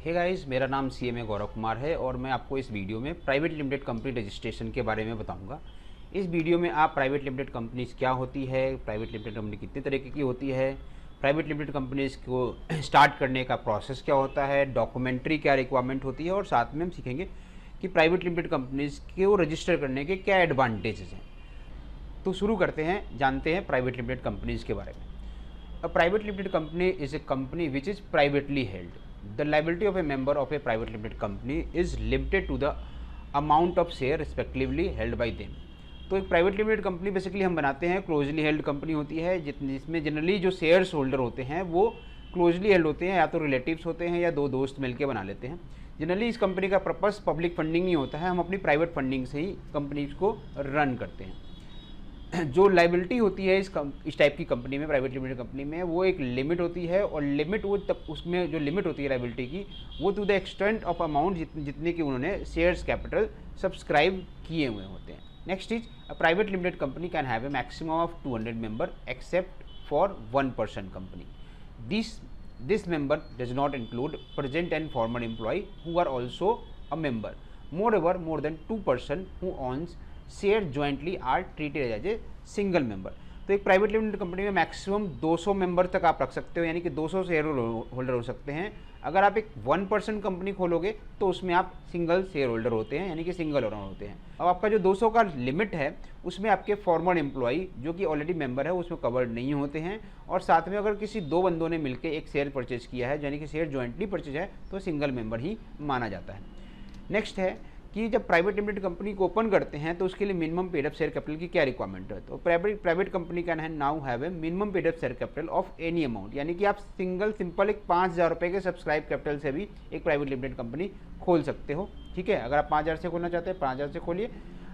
Hey guys, मेरा नाम CMA Gaurav Kumar है और मैं आपको इस वीडियो में प्राइवेट लिमिटेड कंपनी रजिस्ट्रेशन के बारे में बताऊंगा। इस वीडियो में आप प्राइवेट लिमिटेड कंपनीज क्या होती है, प्राइवेट लिमिटेड कंपनी कितने तरीके की होती है, प्राइवेट लिमिटेड कंपनीज को स्टार्ट करने का प्रोसेस क्या होता है, डॉक्यूमेंट्री क्या रिक्वायरमेंट होती है और साथ में हम सीखेंगे कि प्राइवेट लिमिटेड कंपनीज को रजिस्टर करने के क्या एडवांटेजेस हैं। तो शुरू करते हैं, जानते हैं प्राइवेट लिमिटेड कंपनीज के बारे में। A private limited company is a company which is privately held. The liability of a member of a private limited company is limited to the amount of share respectively held by them. तो एक private limited company basically हम बनाते हैं, closely held company होती है जिसमें generally जो shares holder होते हैं वो क्लोजली हेल्ड होते हैं, या तो रिलेटिव्स होते हैं या दो दोस्त मिलकर बना लेते हैं। जनरली इस कंपनी का पर्पस पब्लिक फंडिंग नहीं होता है, हम अपनी प्राइवेट फंडिंग से ही कंपनीज को रन करते हैं। जो लाइबिलिटी होती है इस टाइप की कंपनी में, प्राइवेट लिमिटेड कंपनी में, वो एक लिमिट होती है और लिमिट वो तब उसमें जो लिमिट होती है लाइबिलिटी की, वो to the extent of amount जितने की उन्होंने शेयर्स कैपिटल सब्सक्राइब किए हुए होते हैं। Next is a private limited company can have a maximum of 200 member except for 1% company. This member does not include present and former employee who are also a member. Moreover more than 2% who owns share jointly are treated as a single member. तो एक private limited company में maximum 200 member तक आप रख सकते हो, यानी कि 200 शेयर होल्डर हो सकते हैं। अगर आप एक 1% कंपनी खोलोगे तो उसमें आप सिंगल शेयर होल्डर होते हैं, यानी कि सिंगल ओनर होते हैं। अब आपका जो 200 का लिमिट है उसमें आपके फॉर्मर एम्प्लॉय जो कि ऑलरेडी मेंबर है उसमें कवर्ड नहीं होते हैं, और साथ में अगर किसी दो बंदों ने मिलकर एक शेयर परचेज किया है, यानी कि शेयर ज्वाइंटली परचेज है, तो सिंगल मेंबर ही माना जाता है। नेक्स्ट है कि जब प्राइवेट लिमिटेड कंपनी को ओपन करते हैं तो उसके लिए minimum paid up share capital की क्या रिक्वायरमेंट है। तो private company can now have a minimum paid up share capital of any amount, यानी कि आप सिंपल एक 5,000 रुपये के सब्सक्राइब कैपिटल से भी एक प्राइवेट लिमिटेड कंपनी खोल सकते हो। ठीक है, अगर आप 5,000 से खोलना चाहते हैं 5,000 से खोलिए,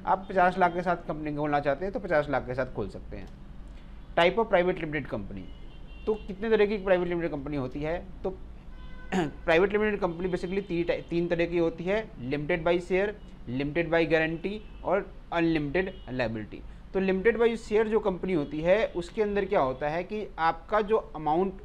आप 50 लाख के साथ कंपनी खोलना चाहते हैं तो 50 लाख के साथ खोल सकते हैं। Type of private limited company, तो कितने तरह की प्राइवेट लिमिटेड कंपनी होती है। तो प्राइवेट लिमिटेड कंपनी बेसिकली तीन तरह की होती है, limited by share, limited by guarantee और अनलिमिटेड लाइबिलिटी। तो लिमिटेड बाई शेयर जो कंपनी होती है उसके अंदर क्या होता है कि आपका जो अमाउंट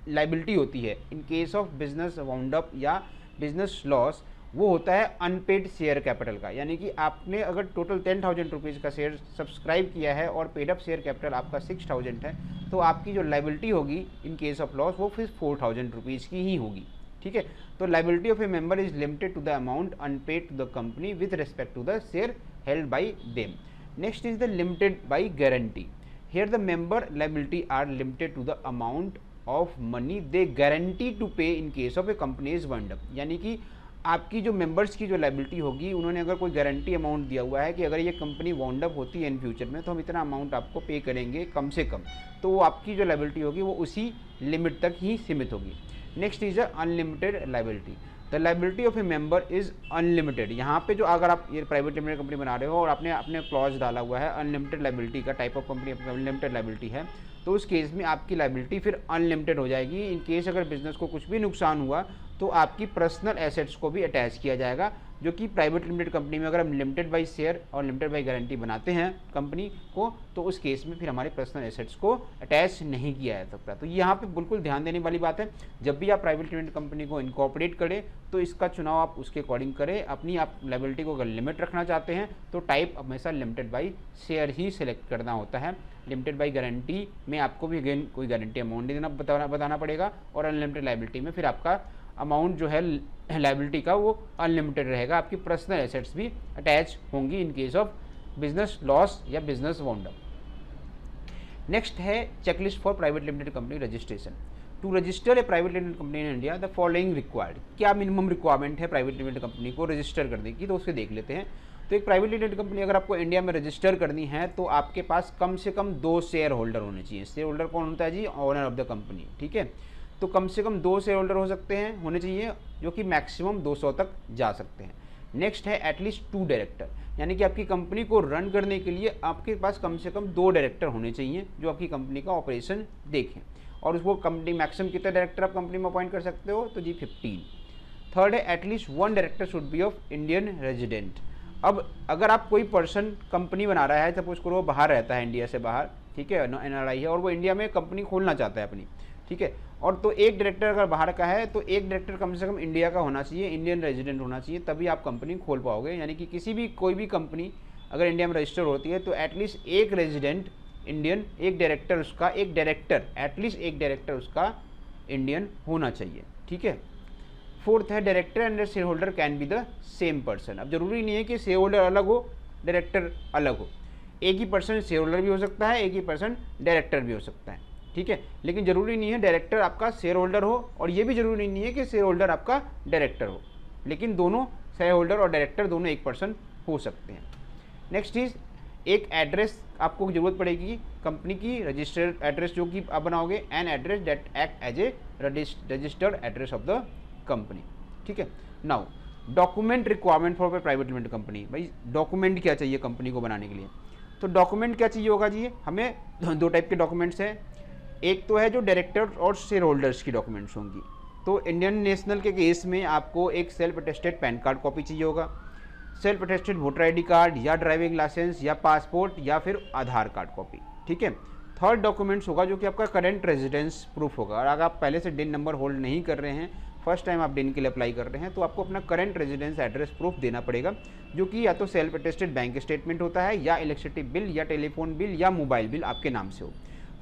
लाइबिलिटी होती है इन case of business wound up या बिजनेस लॉस, वो होता है अनपेड शेयर कैपिटल का, यानी कि आपने अगर टोटल 10,000 रुपीज़ का शेयर सब्सक्राइब किया है और पेड अप शेयर कैपिटल आपका 6,000 है, तो आपकी जो लाइबिलिटी होगी इन केस ऑफ लॉस वो फिर 4,000 रुपीज़ की ही होगी। ठीक है, तो liability of a member is limited to the amount unpaid to the company with respect to the share held by them. Next is the limited by guarantee. Here the member liability are limited to the amount of money they guarantee to pay in case of a company is wind up, यानी कि आपकी जो members की जो liability होगी, उन्होंने अगर कोई गारंटी अमाउंट दिया हुआ है कि अगर ये कंपनी वाउंड अप होती है इन फ्यूचर में तो हम इतना अमाउंट आपको पे करेंगे कम से कम, तो वो आपकी जो लाइबिलिटी होगी वो उसी लिमिट तक ही सीमित होगी। Next is unlimited liability. The liability of a member is unlimited. यहाँ पे जो अगर आप ये प्राइवेट लिमिटेड कंपनी बना रहे हो और आपने अपने क्लॉज डाला हुआ है अनलिमिटेड लाइबिलिटी का, type of company unlimited liability है, तो उस केस में आपकी लाइबिलिटी फिर अनलिमिटेड हो जाएगी। इन केस अगर बिजनेस को कुछ भी नुकसान हुआ तो आपकी पर्सनल एसेट्स को भी अटैच किया जाएगा, जो कि प्राइवेट लिमिटेड कंपनी में अगर हम लिमिटेड बाई शेयर और लिमिटेड बाई गारंटी बनाते हैं कंपनी को, तो उस केस में फिर हमारे पर्सनल एसेट्स को अटैच नहीं किया जा सकता। तो यहाँ पे बिल्कुल ध्यान देने वाली बात है, जब भी आप प्राइवेट लिमिटेड कंपनी को इनकॉर्पोरेट करें तो इसका चुनाव आप उसके अकॉर्डिंग करें। अपनी आप लाइबिलिटी को अगर लिमिट रखना चाहते हैं तो टाइप हमेशा limited by share he select करना होता है। लिमिटेड बाई गारंटी में आपको भी अगेन कोई गारंटी अमाउंट नहीं देना बताना पड़ेगा, और अनलिमिटेड लाइबिलिटी में फिर आपका अमाउंट जो है लाइबिलिटी का वो अनलिमिटेड रहेगा। आपकी पर्सनल एसेट्स भी अटैच होंगी in case of business loss या बिजनेस वाउंड अप। नेक्स्ट है checklist for private limited company registration. To register a private limited company in India the following required. क्या minimum requirement है private limited company को register करने की, तो उससे देख लेते हैं। तो एक प्राइवेट लिमिटेड कंपनी अगर आपको इंडिया में रजिस्टर करनी है तो आपके पास कम से कम 2 शेयर होल्डर होने चाहिए। शेयर होल्डर कौन होता है जी? Owner of the company. ठीक है, तो कम से कम 2 शेयर होल्डर हो सकते हैं, होने चाहिए, जो कि मैक्सिमम 200 तक जा सकते हैं। नेक्स्ट है एटलीस्ट 2 डायरेक्टर, यानी कि आपकी कंपनी को रन करने के लिए आपके पास कम से कम 2 डायरेक्टर होने चाहिए जो आपकी कंपनी का ऑपरेशन देखें, और उसको कंपनी मैक्सिमम कितने डायरेक्टर आप कंपनी में अपॉइंट कर सकते हो, तो जी 15। थर्ड है at least 1 director should be of Indian resident. अब अगर आप कोई पर्सन कंपनी बना रहा है, सपोज करो वो बाहर रहता है, इंडिया से बाहर, ठीक है, NRI है, और वो इंडिया में कंपनी खोलना चाहता है अपनी, ठीक है। और तो एक डायरेक्टर अगर बाहर का है तो एक डायरेक्टर कम से कम इंडिया का होना चाहिए, इंडियन रेजिडेंट होना चाहिए, तभी आप कंपनी खोल पाओगे। यानी कि किसी भी कोई भी कंपनी अगर इंडिया में रजिस्टर होती है तो एटलीस्ट एक रेजिडेंट इंडियन, एक डायरेक्टर उसका, एक डायरेक्टर एटलीस्ट एक डायरेक्टर उसका इंडियन होना चाहिए, ठीक है। फोर्थ है director and share holder can be the same person. अब जरूरी नहीं है कि शेयर होल्डर अलग हो डायरेक्टर अलग हो, एक ही पर्सन शेयर होल्डर भी हो सकता है, एक ही पर्सन डायरेक्टर भी हो सकता है, ठीक है। लेकिन जरूरी नहीं है डायरेक्टर आपका शेयर होल्डर हो, और ये भी जरूरी नहीं है कि शेयर होल्डर आपका डायरेक्टर हो, लेकिन दोनों शेयर होल्डर और डायरेक्टर दोनों एक पर्सन हो सकते हैं। नेक्स्ट इज एक एड्रेस आपको जरूरत पड़ेगी कंपनी की, रजिस्टर्ड एड्रेस जो कि आप बनाओगे, an address that act as a registered address of the company, ठीक है। Now document requirement for private limited company. भाई डॉक्यूमेंट क्या चाहिए कंपनी को बनाने के लिए, तो डॉक्यूमेंट क्या चाहिए होगा जी, हमें दो टाइप के डॉक्यूमेंट्स हैं। एक तो है जो डायरेक्टर और शेयर होल्डर्स की डॉक्यूमेंट्स होंगी। तो इंडियन नेशनल के केस में आपको एक self attested pan card copy चाहिए होगा, self attested voter ID card या ड्राइविंग लाइसेंस या पासपोर्ट या फिर आधार कार्ड कॉपी, ठीक है। थर्ड डॉक्यूमेंट्स होगा जो कि आपका करंट रेजिडेंस प्रूफ होगा। और अगर आप पहले से डिन नंबर होल्ड नहीं कर रहे हैं, फर्स्ट टाइम आप डिन के लिए अप्लाई कर रहे हैं, तो आपको अपना करंट रेजिडेंस एड्रेस प्रूफ देना पड़ेगा, जो कि या तो सेल्फ अटेस्टेड बैंक स्टेटमेंट होता है, या इलेक्ट्रिसिटी बिल या टेलीफोन बिल या मोबाइल बिल आपके नाम से हो।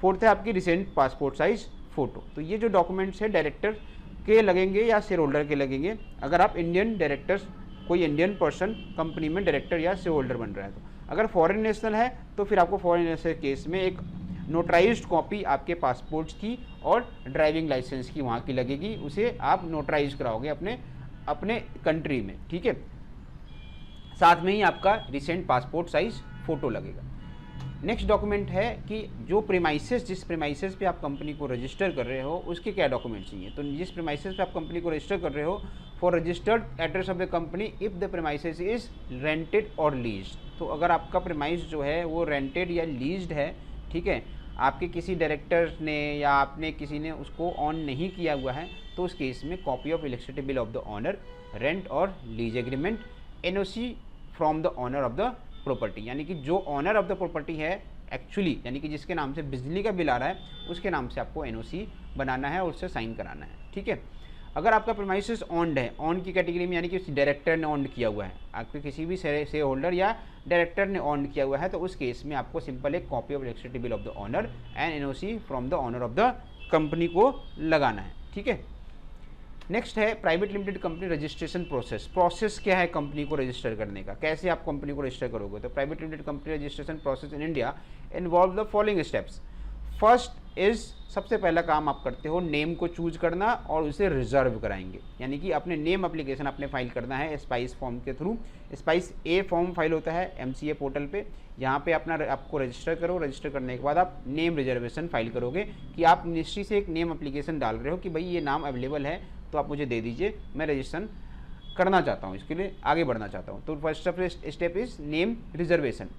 फोर्थ है आपकी रिसेंट पासपोर्ट साइज फोटो। तो ये जो डॉक्यूमेंट्स है डायरेक्टर के लगेंगे या शेयर होल्डर के लगेंगे, अगर आप इंडियन डायरेक्टर्स, कोई इंडियन पर्सन कंपनी में डायरेक्टर या शेयर होल्डर बन रहा है। तो अगर फॉरेन नेशनल है तो फिर आपको फॉरेन नेशनल केस में एक नोटराइज्ड कॉपी आपके पासपोर्ट की और ड्राइविंग लाइसेंस की वहाँ की लगेगी, उसे आप नोटराइज कराओगे अपने कंट्री में, ठीक है। साथ में ही आपका रिसेंट पासपोर्ट साइज फोटो लगेगा। नेक्स्ट डॉक्यूमेंट है कि जो प्रीमाइसेस, जिस प्रीमाइसेस पे आप कंपनी को रजिस्टर कर रहे हो उसके क्या डॉक्यूमेंट चाहिए। तो जिस प्रीमाइसेस पे आप कंपनी को रजिस्टर कर रहे हो, for registered address of the company if the premises is rented और लीज्ड। तो अगर आपका प्रीमाइस जो है वो रेंटेड या लीज्ड है, ठीक है, आपके किसी डायरेक्टर ने या आपने किसी ने उसको ऑन नहीं किया हुआ है, तो उस केस में copy of electricity bill of the owner, rent और lease agreement, NOC from the owner of the property, यानी कि जो ऑनर ऑफ द प्रॉपर्टी है एक्चुअली, यानी कि जिसके नाम से बिजली का बिल आ रहा है, उसके नाम से आपको एनओसी बनाना है और उससे साइन कराना है, ठीक है। अगर आपका प्रीमाइसेस ऑन्ड है, ऑन की कैटेगरी में, यानी कि डायरेक्टर ने ऑन किया हुआ है, आपके किसी भी शेयर होल्डर या डायरेक्टर ने ऑन किया हुआ है, तो उस केस में आपको सिंपल एक copy of electricity bill of the owner and NOC from the owner of the company को लगाना है, ठीक है। नेक्स्ट है private limited company registration process क्या है कंपनी को रजिस्टर करने का, कैसे आप कंपनी को रजिस्टर करोगे। तो private limited company registration process in India involve the following steps. First is, सबसे पहला काम आप करते हो नेम को चूज करना और उसे रिजर्व कराएंगे, यानी कि अपने नेम एप्लीकेशन आपने फाइल करना है स्पाइस फॉर्म के थ्रू। स्पाइस ए फॉर्म फाइल होता है एमसीए पोर्टल पे, यहाँ पे आपको रजिस्टर करो। रजिस्टर करने के बाद आप नेम रिजर्वेशन फाइल करोगे कि आप मिनिस्ट्री से एक नेम एप्लीकेशन डाल रहे हो कि भाई ये नाम अवेलेबल है तो आप मुझे दे दीजिए, मैं रजिस्ट्रेशन करना चाहता हूँ, इसके लिए आगे बढ़ना चाहता हूँ। तो first step is name reservation.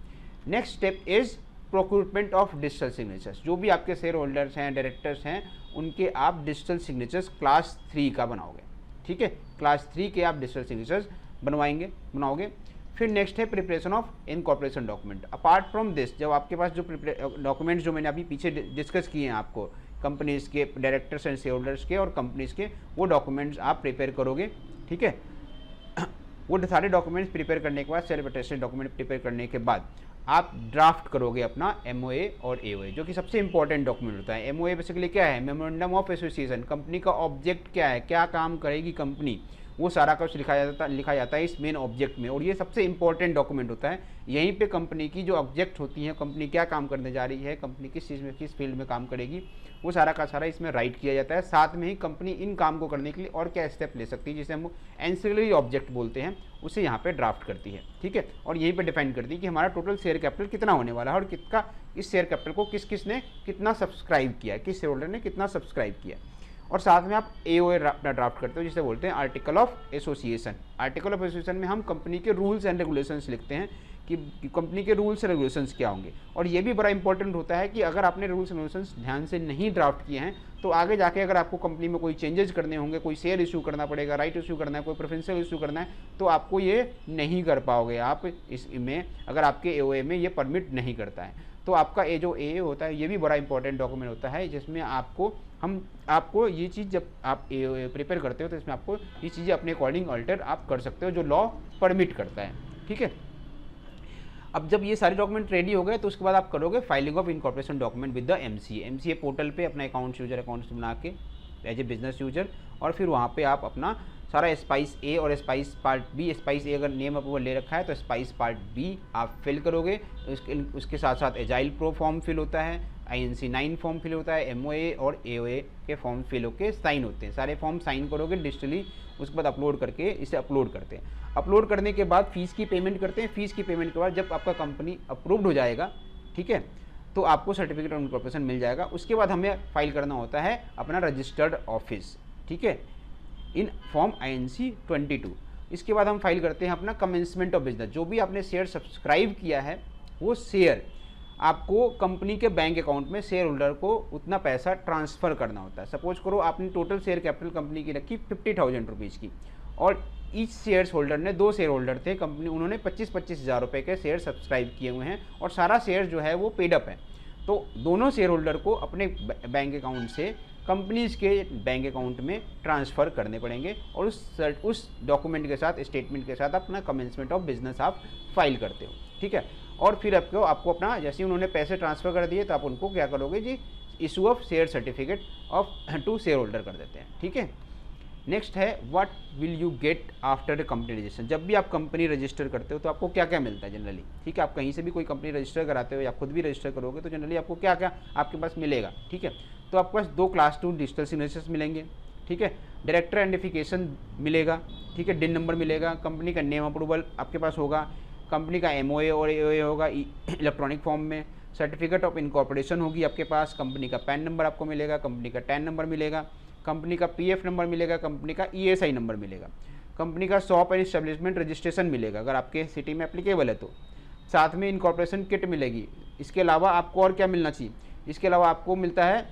Next step is procurement of digital signatures. जो भी आपके शेयर होल्डर्स हैं, डायरेक्टर्स हैं, उनके आप डिजिटल सिग्नेचर्स क्लास 3 का बनाओगे, ठीक है। क्लास 3 के आप डिजिटल सिग्नेचर्स बनाओगे। फिर नेक्स्ट है preparation of incorporation document. Apart from this, जब आपके पास जो डॉक्यूमेंट्स जो मैंने अभी पीछे डिस्कस किए हैं आपको, कंपनीज के डायरेक्टर्स एंड शेयर होल्डर्स के और कंपनीज के, वो डॉक्यूमेंट्स आप प्रिपेयर करोगे, ठीक है। वो सारे डॉक्यूमेंट्स प्रिपेयर करने के बाद, सेल्फ अटेस्टेड डॉक्यूमेंट प्रिपेयर करने के बाद आप ड्राफ्ट करोगे अपना एमओए और एओए, जो कि सबसे इंपॉर्टेंट डॉक्यूमेंट होता है। एमओए बेसिकली क्या है, मेमोरेंडम ऑफ एसोसिएशन, कंपनी का ऑब्जेक्ट क्या है, क्या काम करेगी कंपनी, वो सारा कुछ लिखा जाता है इस मेन ऑब्जेक्ट में, और ये सबसे इंपॉर्टेंट डॉक्यूमेंट होता है। यहीं पे कंपनी की जो ऑब्जेक्ट होती है, कंपनी क्या काम करने जा रही है, कंपनी किस चीज़ में, किस फील्ड में काम करेगी, वो सारा का सारा इसमें राइट किया जाता है। साथ में ही कंपनी इन काम को करने के लिए और क्या स्टेप ले सकती है, जिसे हम एंसिलरी ऑब्जेक्ट बोलते हैं, उसे यहाँ पे ड्राफ्ट करती है, ठीक है। और यहीं पे डिफाइन करती है कि हमारा टोटल शेयर कैपिटल कितना होने वाला है और कितना, इस शेयर कैपिटल को किसने कितना सब्सक्राइब किया, किस शेयर होल्डर ने कितना सब्सक्राइब किया। और साथ में आप एओए ड्राफ्ट करते हो, जिसे बोलते हैं article of association. Article of association में हम कंपनी के रूल्स एंड रेगुलेशंस लिखते हैं कि कंपनी के रूल्स एंड रेगुलेशंस क्या होंगे। और ये भी बड़ा इंपॉर्टेंट होता है कि अगर आपने रूल्स एंड रेगुलेशंस ध्यान से नहीं ड्राफ्ट किए हैं, तो आगे जाके अगर आपको कंपनी में कोई चेंजेस करने होंगे, कोई शेयर इशू करना पड़ेगा, राइट इशू करना है, कोई प्रेफरेंशियल इशू करना है, तो आपको ये नहीं कर पाओगे आप इसमें, अगर आपके एओए में ये परमिट नहीं करता है। तो आपका ये जो ए होता है ये भी बड़ा इंपॉर्टेंट डॉक्यूमेंट होता है, जिसमें आपको ये चीज़ जब आप प्रिपेयर करते हो तो इसमें आपको ये चीज़ें अपने अकॉर्डिंग अल्टर आप कर सकते हो जो लॉ परमिट करता है। ठीक है, अब जब ये सारे डॉक्यूमेंट रेडी हो गए तो उसके बाद आप करोगे filing of incorporation document with the MCA portal पे अपना अकाउंट्स बना के एज ए बिजनेस यूजर, और फिर वहाँ पे आप अपना सारा स्पाइस ए और स्पाइस पार्ट बी, स्पाइस ए अगर नेम अप्रूवल ले रखा है तो स्पाइस पार्ट बी आप फिल करोगे। उसके साथ साथ एजाइल प्रो फॉर्म फिल होता है, INC 9 फॉर्म फिल होता है, MOA और AOA के फॉर्म फिल होके साइन होते हैं। सारे फॉर्म साइन करोगे डिजिटली, उसके बाद अपलोड करके इसे अपलोड करते हैं। अपलोड करने के बाद फीस की पेमेंट करते हैं। फीस की पेमेंट के बाद जब आपका कंपनी अप्रूव्ड हो जाएगा, ठीक है, तो आपको सर्टिफिकेट ऑफ इनकॉर्पोरेशन मिल जाएगा। उसके बाद हमें फाइल करना होता है अपना रजिस्टर्ड ऑफिस, ठीक है, इन फॉर्म INC 22। इसके बाद हम फाइल करते हैं अपना कमेंसमेंट ऑफ बिजनेस। जो भी आपने शेयर सब्सक्राइब किया है वो शेयर आपको कंपनी के बैंक अकाउंट में शेयर होल्डर को उतना पैसा ट्रांसफ़र करना होता है। सपोज करो आपने टोटल शेयर कैपिटल कंपनी की रखी 50,000 रुपीज़ की, और ईच शेयर होल्डर ने 2 शेयर होल्डर थे कंपनी, उन्होंने 25-25 हज़ार रुपये के शेयर सब्सक्राइब किए हुए हैं और सारा शेयर जो है वो पेड अप है। तो दोनों शेयर होल्डर को अपने बैंक अकाउंट से कंपनीज के बैंक अकाउंट में ट्रांसफ़र करने पड़ेंगे, और उस डॉक्यूमेंट के साथ, स्टेटमेंट के साथ अपना कमेंसमेंट ऑफ बिजनेस आप फाइल करते हो। ठीक है, और फिर आपको अपना जैसे ही उन्होंने पैसे ट्रांसफ़र कर दिए तो आप उनको क्या करोगे जी, issue of share certificate of to share holder कर देते हैं। ठीक है, नेक्स्ट है what will you get after company registration. जब भी आप कंपनी रजिस्टर करते हो तो आपको क्या क्या मिलता है जनरली। ठीक है, आप कहीं से भी कोई कंपनी रजिस्टर कराते हो या खुद भी रजिस्टर करोगे तो जनरली आपको क्या क्या आपके पास मिलेगा। ठीक है, तो आपके पास 2 क्लास 2 डिजिटल सिग्नेचर्स मिलेंगे। ठीक है, डायरेक्टर आइडेंटिफिकेशन मिलेगा। ठीक है, डिन नंबर मिलेगा, कंपनी का नेम अप्रूवल आपके पास होगा, कंपनी का MOA और AOA होगा इलेक्ट्रॉनिक फॉर्म में, सर्टिफिकेट ऑफ इनकॉर्पोरेशन होगी आपके पास, कंपनी का पैन नंबर आपको मिलेगा, कंपनी का टैन नंबर मिलेगा, कंपनी का PF नंबर मिलेगा, कंपनी का ESI नंबर मिलेगा, कंपनी का शॉप एंड एस्टेब्लिशमेंट रजिस्ट्रेशन मिलेगा अगर आपके सिटी में एप्लीकेबल है तो, साथ में इनकॉर्पोरेशन किट मिलेगी। इसके अलावा आपको और क्या मिलना चाहिए, इसके अलावा आपको मिलता है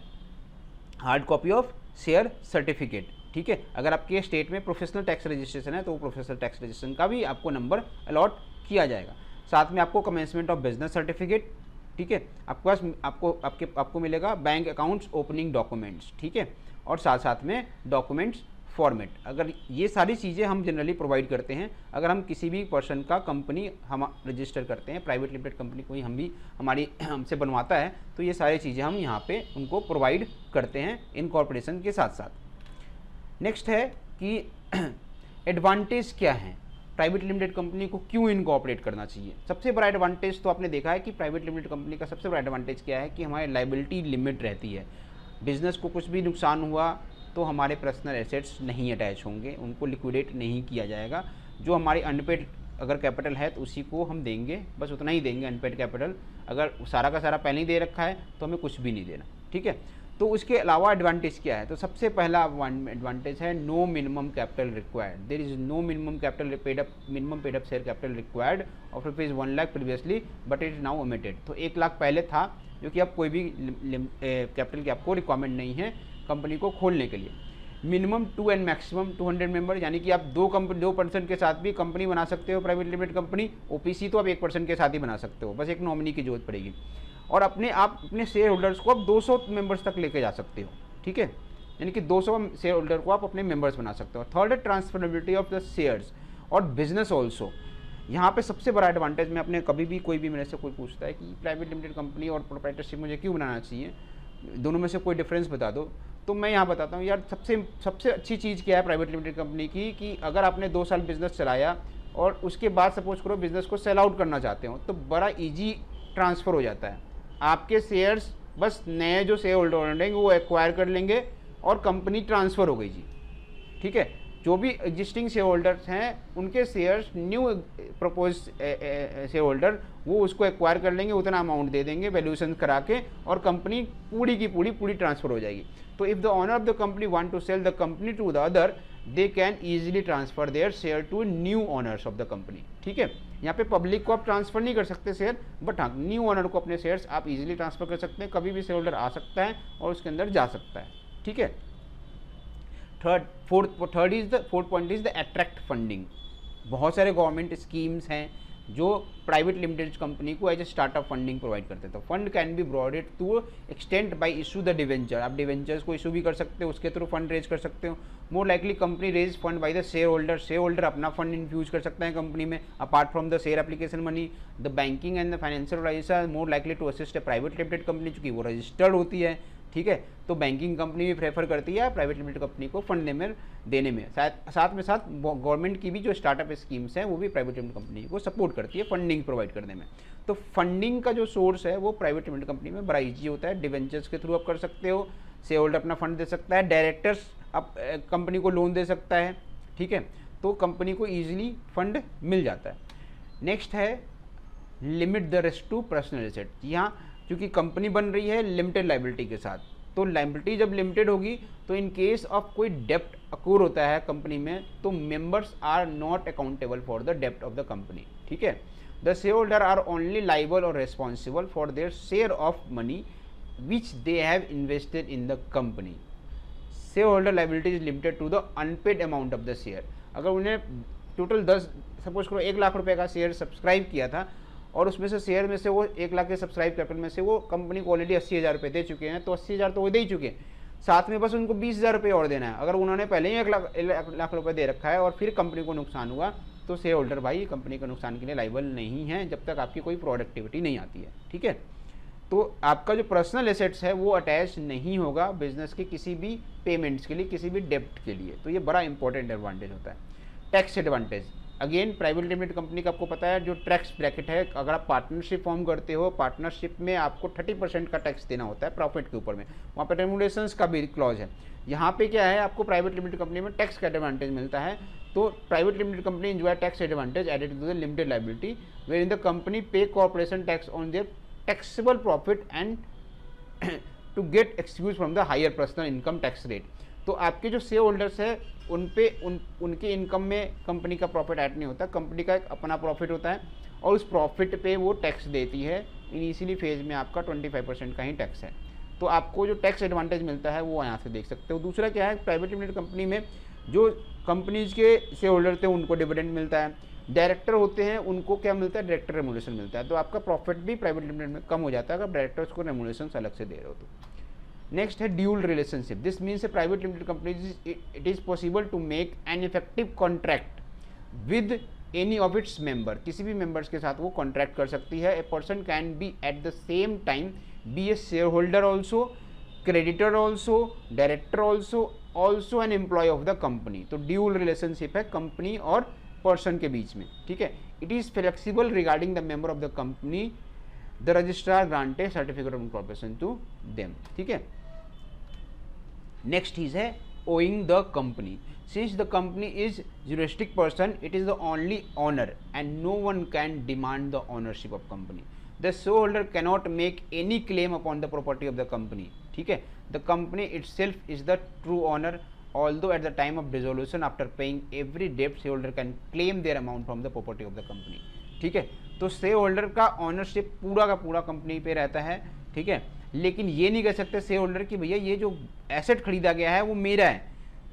hard copy of share certificate. ठीक है, अगर आपके स्टेट में प्रोफेशनल टैक्स रजिस्ट्रेशन है तो वो प्रोफेशनल टैक्स रजिस्ट्रेशन का भी आपको नंबर अलॉट किया जाएगा। साथ में आपको कमेंसमेंट ऑफ बिजनेस सर्टिफिकेट, ठीक है, आपके पास आपको मिलेगा बैंक अकाउंट्स ओपनिंग डॉक्यूमेंट्स। ठीक है, और साथ साथ में डॉक्यूमेंट्स फॉर्मेट। अगर ये सारी चीज़ें हम जनरली प्रोवाइड करते हैं अगर हम किसी भी पर्सन का कंपनी हम रजिस्टर करते हैं, प्राइवेट लिमिटेड कंपनी कोई हमसे बनवाता है तो ये सारी चीज़ें हम यहाँ पे उनको प्रोवाइड करते हैं इनकॉर्पोरेशन के साथ साथ। नेक्स्ट है कि एडवांटेज क्या है, प्राइवेट लिमिटेड कंपनी को क्यों इनकॉर्पोरेट करना चाहिए। सबसे बड़ा एडवांटेज तो आपने देखा है कि प्राइवेट लिमिटेड कंपनी का सबसे बड़ा एडवांटेज क्या है कि हमारी लायबिलिटी लिमिट रहती है। बिजनेस को कुछ भी नुकसान हुआ तो हमारे पर्सनल एसेट्स नहीं अटैच होंगे, उनको लिक्विडेट नहीं किया जाएगा। जो हमारी अनपेड अगर कैपिटल है तो उसी को हम देंगे, बस उतना ही देंगे अनपेड कैपिटल। अगर सारा का सारा पहले ही दे रखा है तो हमें कुछ भी नहीं देना। ठीक है, तो उसके अलावा एडवांटेज क्या है, तो सबसे पहला एडवांटेज है no minimum capital required. There is no minimum capital paid up share capital required of ₹1 lakh previously but it is now omitted. तो 1 लाख पहले था, जो कि अब कोई भी कैपिटल की आपको रिक्वायरमेंट नहीं है कंपनी को खोलने के लिए। मिनिमम 2 एंड मैक्सिमम 200 मेंबर, यानी कि आप 2 पर्सन के साथ भी कंपनी बना सकते हो प्राइवेट लिमिटेड कंपनी। OPC तो आप 1 पर्सन के साथ ही बना सकते हो, बस एक नॉमिनी की जरूरत पड़ेगी। और आप अपने शेयर होल्डर्स को आप 200 मेंबर्स तक लेके जा सकते हो। ठीक है, यानी कि 200 शेयर होल्डर को आप अपने मेंबर्स बना सकते हो। थर्ड है ट्रांसफरेबिलिटी ऑफ द शेयर्स और बिजनेस ऑल्सो। यहाँ पे सबसे बड़ा एडवांटेज में अपने कभी भी कोई भी मेरे से कोई पूछता है कि प्राइवेट लिमिटेड कंपनी और प्रोप्राइटरशिप मुझे क्यों बनाना चाहिए, दोनों में से कोई डिफरेंस बता दो, तो मैं यहाँ बताता हूँ यार सबसे अच्छी चीज़ क्या है प्राइवेट लिमिटेड कंपनी की, कि अगर आपने 2 साल बिजनेस चलाया और उसके बाद सपोज करो बिजनेस को सेल आउट करना चाहते हो तो बड़ा ईजी ट्रांसफ़र हो जाता है। आपके शेयर्स बस नए जो शेयर होल्डर होंगे वो एक्वायर कर लेंगे और कंपनी ट्रांसफ़र हो गई जी। ठीक है, जो भी एग्जिस्टिंग शेयर होल्डर्स हैं उनके shares new propose share holder वो उसको एक्वायर कर लेंगे, उतना अमाउंट दे देंगे वैल्यूएशन करा के, और कंपनी पूरी की पूरी ट्रांसफ़र हो जाएगी। तो if the owner of the company want to sell the company to the other they can easily transfer their share to new owners of the company. ठीक है, यहाँ पे पब्लिक को आप ट्रांसफ़र नहीं कर सकते शेयर, बट हाँ न्यू ओनर को अपने शेयर्स आप इजीली ट्रांसफ़र कर सकते हैं। कभी भी शेयर होल्डर आ सकता है और उसके अंदर जा सकता है। ठीक है, fourth point is the attract funding. बहुत सारे गवर्नमेंट स्कीम्स हैं जो प्राइवेट लिमिटेड कंपनी को as a startup funding provide करते हैं। तो fund can be broadened to extend by issue the debenture, आप डिवेंचर्स को इशू भी कर सकते हो, उसके थ्रू फंड रेज कर सकते हो। More likely company raise fund by the share holder, share holder अपना फंड इन्फ्यूज कर सकता है कंपनी में apart from the share application money. The banking and the financial organisation more likely to assist a private limited company, चूंकि वो registered होती है, ठीक है। तो बैंकिंग कंपनी भी प्रेफर करती है प्राइवेट लिमिटेड कंपनी को फंड देने में। साथ में साथ गवर्नमेंट की भी जो स्टार्टअप स्कीम्स हैं वो भी प्राइवेट लिमिटेड कंपनी को सपोर्ट करती है फंडिंग प्रोवाइड करने में। तो फंडिंग का जो सोर्स है वो प्राइवेट लिमिटेड कंपनी में बड़ा ईजी होता है। डिवेंचर्स के थ्रू आप कर सकते हो, शेयर होल्डर अपना फंड दे सकता है, डायरेक्टर्स अब कंपनी को लोन दे सकता है, ठीक है। तो कंपनी को ईजिली फंड मिल जाता है। नेक्स्ट है limit the risk to personal asset. यहाँ क्योंकि कंपनी बन रही है लिमिटेड लाइबिलिटी के साथ, तो लाइबिलिटी जब लिमिटेड होगी तो इन केस ऑफ कोई डेप्ट अक्रूर होता है कंपनी में तो members are not accountable for the डेप्ट ऑफ द कंपनी, ठीक है। The share holder are only liable और responsible for their share of money which they have invested in the company. Share holder liability is limited to the unpaid amount of the share. अगर उन्हें total 10 suppose करो 1 लाख रुपए का share subscribe किया था और उसमें से शेयर में से वो 1 लाख के सब्सक्राइब कैपिटल में से वो कंपनी को ऑलरेडी 80,000 रुपये दे चुके हैं, तो 80,000 तो वो दे ही चुके हैं, साथ में बस उनको 20,000 रुपये और देना है। अगर उन्होंने पहले ही 1 लाख रुपये दे रखा है और फिर कंपनी को नुकसान हुआ तो शेयर होल्डर भाई कंपनी के नुकसान के लिए लाइबल नहीं है जब तक आपकी कोई प्रोडक्टिविटी नहीं आती है, ठीक है। तो आपका जो पर्सनल एसेट्स है वो अटैच नहीं होगा बिजनेस के किसी भी पेमेंट्स के लिए, किसी भी डेप्ट के लिए। तो ये बड़ा इंपॉर्टेंट एडवांटेज होता है। Tax advantage, again private limited company का आपको पता है जो टैक्स ब्रैकेट है, अगर आप पार्टनरशिप फॉर्म करते हो, पार्टनरशिप में आपको 30% का टैक्स देना होता है प्रॉफिट के ऊपर में, वहाँ पर रेमुनेशंस का भी क्लॉज है। यहाँ पे क्या है, आपको प्राइवेट लिमिटेड कंपनी में टैक्स का एडवांटेज मिलता है। तो private limited company enjoy tax advantage added to the limited liability where in the company pay corporation tax on their taxable profit and to get excuse from the higher personal income tax rate. तो आपके जो share holders है उनके income में company का profit add नहीं होता, company का एक अपना प्रॉफिट होता है और उस प्रॉफिट पे वो टैक्स देती है। इनिशियली फेज में आपका 25% का ही टैक्स है। तो आपको जो टैक्स एडवांटेज मिलता है वो यहाँ से देख सकते हो। दूसरा क्या है, प्राइवेट लिमिटेड कंपनी में जो कंपनीज के शेयर होल्डर थे उनको डिविडेंड मिलता है, डायरेक्टर होते हैं उनको क्या मिलता है, डायरेक्टर रेमुनेशन मिलता है। तो आपका प्रॉफिट भी प्राइवेट लिमिटेड में कम हो जाता है अगर डायरेक्टर्स को रेमुनेशन अलग से दे रहे हो तो। नेक्स्ट है dual relationship. This means a private limited company it is possible to make an effective contract with any of its member. किसी भी मेंबर्स के साथ वो कॉन्ट्रैक्ट कर सकती है। A person can be at the same time be a share holder also, creditor also, director also an employ of the company. तो dual relationship है कंपनी और पर्सन के बीच में, ठीक है। It is flexible regarding the member of the company, the registrar granted certificate of incorporation to them, ठीक है। नेक्स्ट इज है owing the company. Since the company is juristic person it is the only owner and no one can demand the ownership of company. The share holder cannot make any claim upon the property of the company, ठीक है। The company itself is the true owner although at the time of dissolution after paying every debt shareholder can claim their amount from the property of the company, ठीक है। तो share holder का ownership पूरा का पूरा company पे रहता है, ठीक है। लेकिन ये नहीं कह सकते शेयर होल्डर कि भैया ये जो एसेट खरीदा गया है वो मेरा है।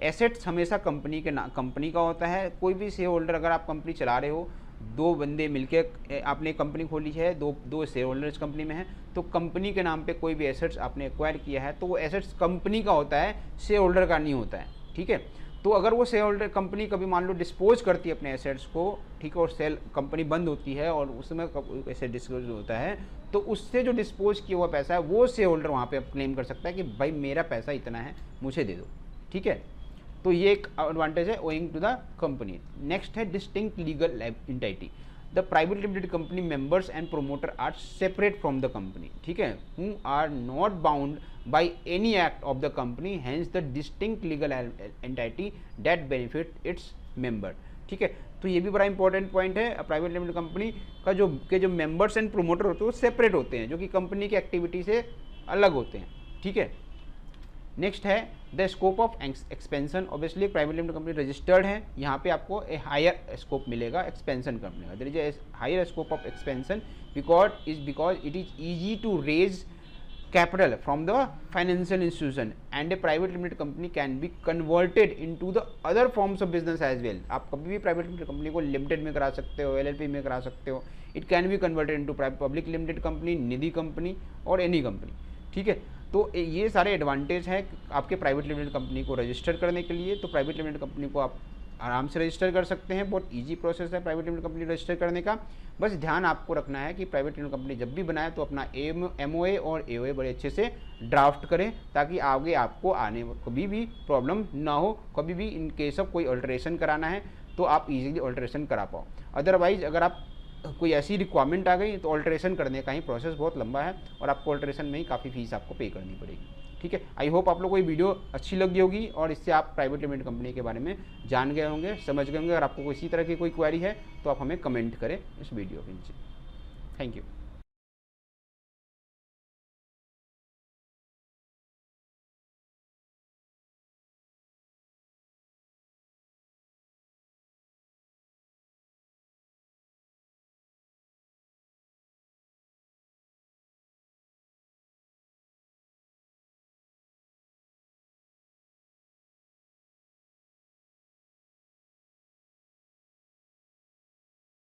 एसेट्स हमेशा कंपनी का होता है। कोई भी शेयर होल्डर, अगर आप कंपनी चला रहे हो, 2 बंदे मिलके आपने कंपनी खोली है, दो शेयर होल्डर्स कंपनी में है, तो कंपनी के नाम पे कोई भी एसेट्स आपने एक्वायर किया है तो वो एसेट्स कंपनी का होता है, शेयर होल्डर का नहीं होता है, ठीक है। तो अगर वो शेयर होल्डर कंपनी कभी मान लो डिस्पोज करती है अपने एसेट्स को, ठीक है, और सेल कंपनी बंद होती है और उसमें एसेट डिस्पोज होता है, तो उससे जो डिस्पोज किया हुआ पैसा है वो शेयर होल्डर वहाँ पे क्लेम कर सकता है कि भाई मेरा पैसा इतना है, मुझे दे दो, ठीक है। तो ये एक एडवांटेज है owing to the company. Next है distinct legal entity. The private limited company members and promoter are separate from the company, ठीक है, who are not bound by any act of the company, hence the distinct legal entity that benefit its member, ठीक है। तो ये भी बड़ा important point है। Private limited company का जो मेंबर्स एंड प्रोमोटर होते हैं वो सेपरेट होते हैं, जो कि कंपनी की एक्टिविटी से अलग होते हैं, ठीक है। नेक्स्ट है the scope of expansion. Obviously private limited company registered है, यहाँ पे आपको ए हायर स्कोप मिलेगा एक्सपेंशन करने का। There is a higher scope of expansion because it is easy to raise capital from the financial institution and a private limited company can be converted into the other forms of business as well। आप कभी भी private limited company को limited में करा सकते हो, LLP में करा सकते हो। It can be converted into public limited company, Nidhi company और एनी कंपनी। ठीक है, तो ये सारे एडवांटेज हैं आपके प्राइवेट लिमिटेड कंपनी को रजिस्टर करने के लिए। तो प्राइवेट लिमिटेड कंपनी को आप आराम से रजिस्टर कर सकते हैं, बहुत इजी प्रोसेस है प्राइवेट लिमिटेड कंपनी रजिस्टर करने का। बस ध्यान आपको रखना है कि प्राइवेट लिमिटेड कंपनी जब भी बनाए तो अपना एमओए और एओए बड़े अच्छे से ड्राफ्ट करें, ताकि आगे आपको आने कभी भी प्रॉब्लम ना हो। कभी भी इन केस ऑफ कोई अल्टरेशन कराना है तो आप इजीली अल्टरेशन करा पाओ। अदरवाइज अगर आप कोई ऐसी रिक्वायरमेंट आ गई तो अल्टरेशन करने का ही प्रोसेस बहुत लंबा है और आपको अल्टरेशन में ही काफ़ी फीस आपको पे करनी पड़ेगी। ठीक है, आई होप आप लोग को ये वीडियो अच्छी लगी होगी और इससे आप प्राइवेट लिमिटेड कंपनी के बारे में जान गए होंगे, समझ गए होंगे। अगर आपको किसी तरह की कोई क्वेरी है तो आप हमें कमेंट करें इस वीडियो के नीचे। Thank you.